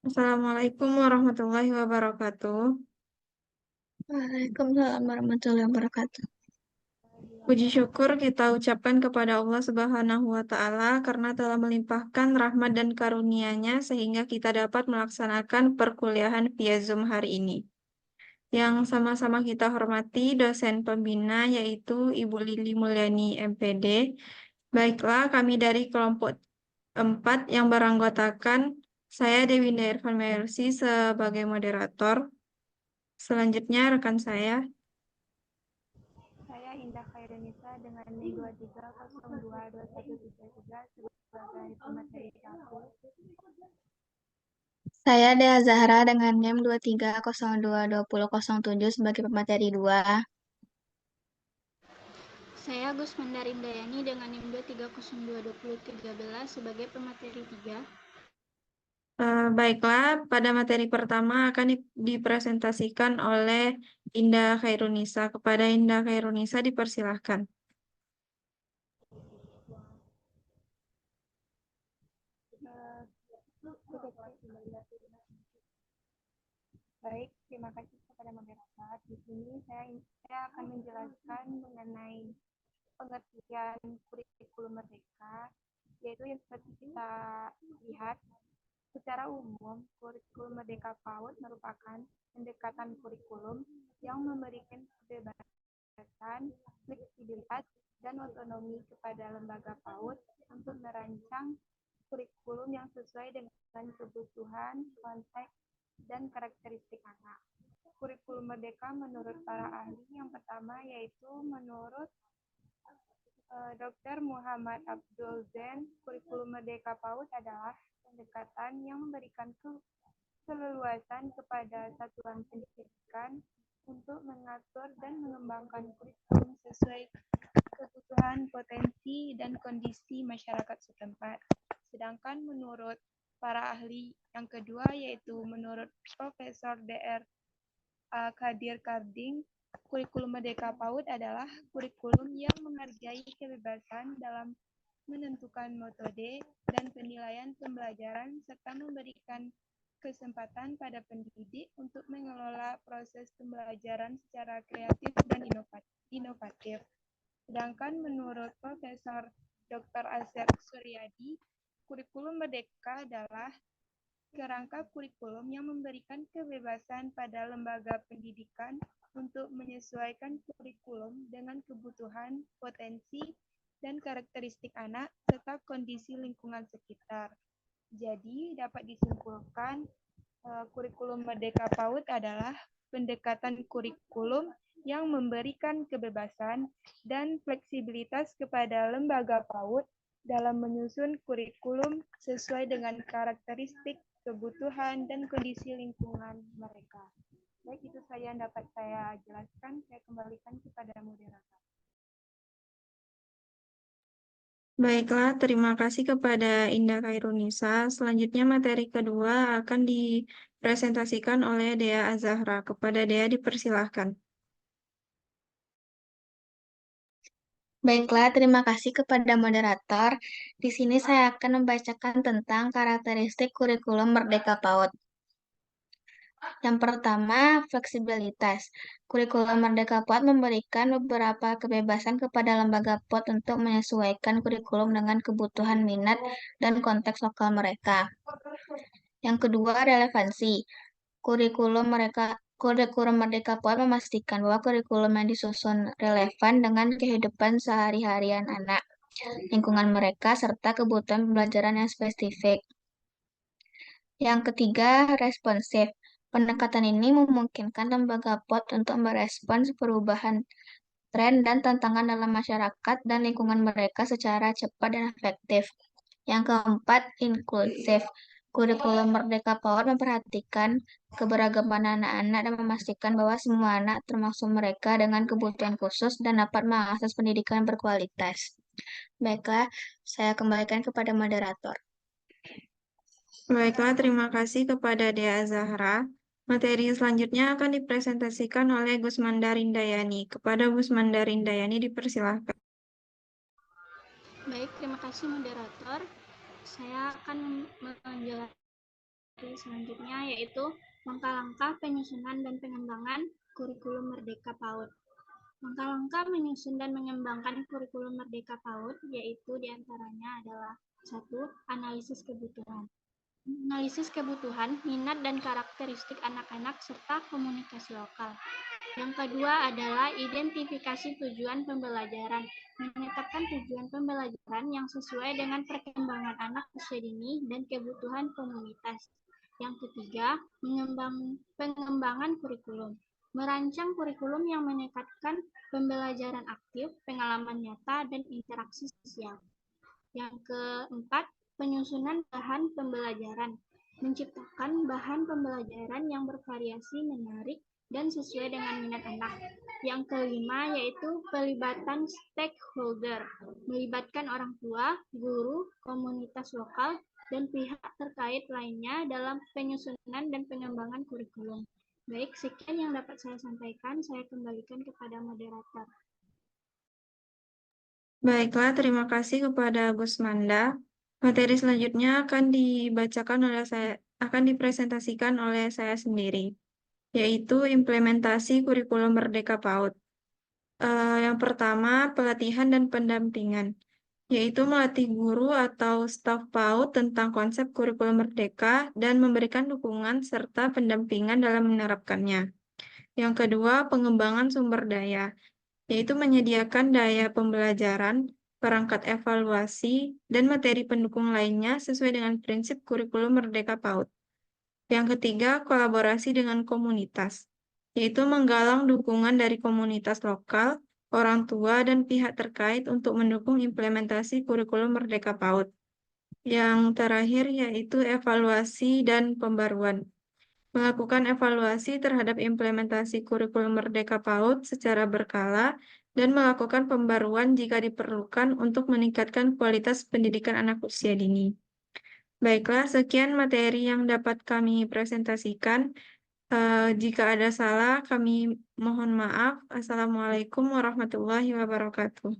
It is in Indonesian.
Assalamualaikum warahmatullahi wabarakatuh. Waalaikumsalam warahmatullahi wabarakatuh. Puji syukur kita ucapkan kepada Allah Subhanahu wa Ta'ala karena telah melimpahkan rahmat dan karunia-Nya sehingga kita dapat melaksanakan perkuliahan via Zoom hari ini. Yang sama-sama kita hormati dosen pembina yaitu Ibu Lili Mulyani MPD. Baiklah, kami dari kelompok 4 yang beranggotakan saya Dewinda Irfan Mayursi sebagai moderator. Selanjutnya rekan saya. Saya Indah Khairunisa dengan NIM 23022133 sebagai pemateri aku. Saya Dea Zahra dengan NIM 23022007 sebagai pemateri 2. Saya Gusmanda Rindayani dengan NIM 23022013 sebagai pemateri 3. Baiklah, pada materi pertama akan dipresentasikan oleh Indah Khairunisa. Kepada Indah Khairunisa dipersilahkan. Baik, terima kasih kepada moderator. Di sini saya akan menjelaskan mengenai pengertian kurikulum merdeka, yaitu yang seperti kita lihat. Secara umum, kurikulum Merdeka PAUD merupakan pendekatan kurikulum yang memberikan kebebasan, fleksibilitas, dan otonomi kepada lembaga PAUD untuk merancang kurikulum yang sesuai dengan kebutuhan, konteks, dan karakteristik anak. Kurikulum Merdeka menurut para ahli yang pertama yaitu menurut Dr. Muhammad Abdul Zain, kurikulum Merdeka PAUD adalah pendekatan yang memberikan keleluasan kepada satuan pendidikan untuk mengatur dan mengembangkan kurikulum sesuai kebutuhan, potensi, dan kondisi masyarakat setempat. Sedangkan menurut para ahli yang kedua yaitu menurut Profesor Dr. Kadir Karding, kurikulum Merdeka PAUD adalah kurikulum yang menghargai kebebasan dalam menentukan metode dan penilaian pembelajaran serta memberikan kesempatan pada pendidik untuk mengelola proses pembelajaran secara kreatif dan inovatif. Sedangkan menurut Profesor Dr. Asep Suryadi, kurikulum Merdeka adalah kerangka kurikulum yang memberikan kebebasan pada lembaga pendidikan untuk menyesuaikan kurikulum dengan kebutuhan, potensi, dan karakteristik anak serta kondisi lingkungan sekitar. Jadi, dapat disimpulkan kurikulum Merdeka PAUD adalah pendekatan kurikulum yang memberikan kebebasan dan fleksibilitas kepada lembaga PAUD dalam menyusun kurikulum sesuai dengan karakteristik, kebutuhan, dan kondisi lingkungan mereka. Baik, itu saja yang dapat saya jelaskan. Saya kembalikan kepada moderator. Baiklah, terima kasih kepada Indah Khairunisa. Selanjutnya materi kedua akan dipresentasikan oleh Dea Azahra. Kepada Dea dipersilahkan. Baiklah, terima kasih kepada moderator. Di sini saya akan membacakan tentang karakteristik kurikulum Merdeka PAUD. Yang pertama, fleksibilitas. Kurikulum Merdeka PAUD memberikan beberapa kebebasan kepada lembaga PAUD untuk menyesuaikan kurikulum dengan kebutuhan minat dan konteks lokal mereka. Yang kedua, relevansi. Kurikulum Merdeka PAUD memastikan bahwa kurikulum yang disusun relevan dengan kehidupan sehari-harian anak, lingkungan mereka, serta kebutuhan pembelajaran yang spesifik. Yang ketiga, responsif. Pendekatan ini memungkinkan lembaga PAUD untuk merespons perubahan tren dan tantangan dalam masyarakat dan lingkungan mereka secara cepat dan efektif. Yang keempat, inklusif. Kurikulum Merdeka PAUD memperhatikan keberagaman anak-anak dan memastikan bahwa semua anak, termasuk mereka dengan kebutuhan khusus, dan dapat mengakses pendidikan berkualitas. Baiklah, saya kembalikan kepada moderator. Baiklah, terima kasih kepada Dea Zahra. Materi selanjutnya akan dipresentasikan oleh Gusmanda Rindayani. Kepada Gusmanda Rindayani dipersilahkan. Baik, terima kasih moderator. Saya akan menjelaskan selanjutnya yaitu langkah-langkah penyusunan dan pengembangan kurikulum Merdeka PAUD. Langkah-langkah menyusun dan mengembangkan kurikulum Merdeka PAUD yaitu diantaranya adalah 1. Analisis kebutuhan. Analisis kebutuhan, minat dan karakteristik anak-anak serta komunikasi lokal. Yang kedua adalah identifikasi tujuan pembelajaran. Menetapkan tujuan pembelajaran yang sesuai dengan perkembangan anak usia dini dan kebutuhan komunitas. Yang ketiga, pengembangan kurikulum. Merancang kurikulum yang meningkatkan pembelajaran aktif, pengalaman nyata, dan interaksi sosial. Yang keempat, penyusunan bahan pembelajaran. Menciptakan bahan pembelajaran yang bervariasi, menarik, dan sesuai dengan minat anak. Yang kelima yaitu pelibatan stakeholder. Melibatkan orang tua, guru, komunitas lokal, dan pihak terkait lainnya dalam penyusunan dan pengembangan kurikulum. Baik, sekian yang dapat saya sampaikan. Saya kembalikan kepada moderator. Baiklah, terima kasih kepada Gus Manda. Materi selanjutnya akan dipresentasikan oleh saya sendiri, yaitu implementasi kurikulum Merdeka PAUD. Yang pertama, pelatihan dan pendampingan, yaitu melatih guru atau staf PAUD tentang konsep kurikulum Merdeka dan memberikan dukungan serta pendampingan dalam menerapkannya. Yang kedua, pengembangan sumber daya, yaitu menyediakan daya pembelajaran, perangkat evaluasi, dan materi pendukung lainnya sesuai dengan prinsip kurikulum Merdeka PAUD. Yang ketiga, kolaborasi dengan komunitas, yaitu menggalang dukungan dari komunitas lokal, orang tua, dan pihak terkait untuk mendukung implementasi kurikulum Merdeka PAUD. Yang terakhir yaitu evaluasi dan pembaruan. Melakukan evaluasi terhadap implementasi kurikulum Merdeka PAUD secara berkala dan melakukan pembaruan jika diperlukan untuk meningkatkan kualitas pendidikan anak usia dini. Baiklah, sekian materi yang dapat kami presentasikan. Jika ada salah, kami mohon maaf. Assalamualaikum warahmatullahi wabarakatuh.